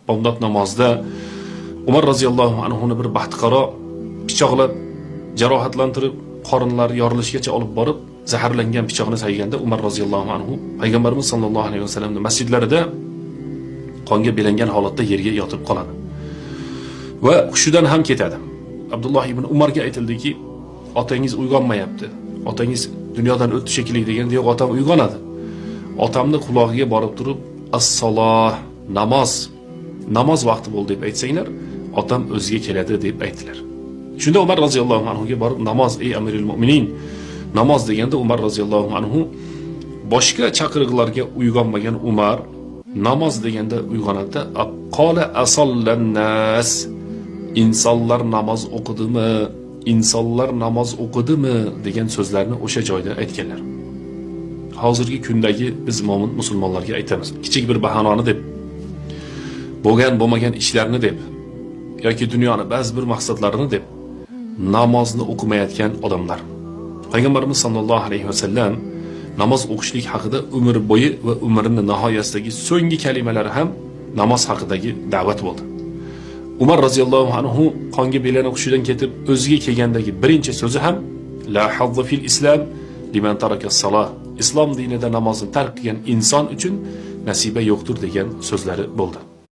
bomdod namozida Umar roziyallohu anhuni bir baxtiqaro pichoqlab, jarohatlantirib, qorinlari yorilishgacha olib borib, zaharlangan pichoqni sayganda Umar roziyallohu anhu payg'ambarimiz sollallohu alayhi vasallamning masjidlarida qonga belangan holatda yerga yotib qoladi. Va hushidan ham ketadi. Abdulloh ibn Umarga aytildiki, otangiz uyg'onmayapti. Otangiz dunyodan o'tdi shekilli deganda, yo'q, otam uyg'onadi. Otamni quloqiga borib turib, as-saloh, namoz vaqti bo'ldi deb aytsanglar, otam o'ziga keladi deb aytdilar. Shunda Umar roziyallohu anhu ga borib, namoz, ey amirul mu'minin, namoz deganda Umar roziyallohu anhu boshqa chaqiriqlarga uyg'onmagan Umar namoz deganda uyg'onadi. Qala asallan nas, insonlar namoz o'qidimi? İnsanlar namoz o'qidimi degan so'zlarni o'sha joyda aytganlar. Hozirgi kundagi biz mo'min musulmonlarga aytamiz. Kichik bir bahonani deb, bo'lmagan ishlarni deb yoki dunyoni ba'zi bir maqsadlarini deb namozni o'qimayotgan odamlar. Payg'ambarimiz sollallohu alayhi vasallam namoz o'qishlik haqida umr bo'yi va umrining nihoyasidagi so'nggi kalimalari ham namoz haqidagi da'vat bo'ldi. Umar roziyallohu anhu qonga belanib hushidan ketib o'ziga kelgandagi birinchi so'zi ham la hazza fil islam liman taraka as-salah. Islom dinida namozni tark qilgan inson uchun nasiba yo'qdir degan so'zlari bo'ldi.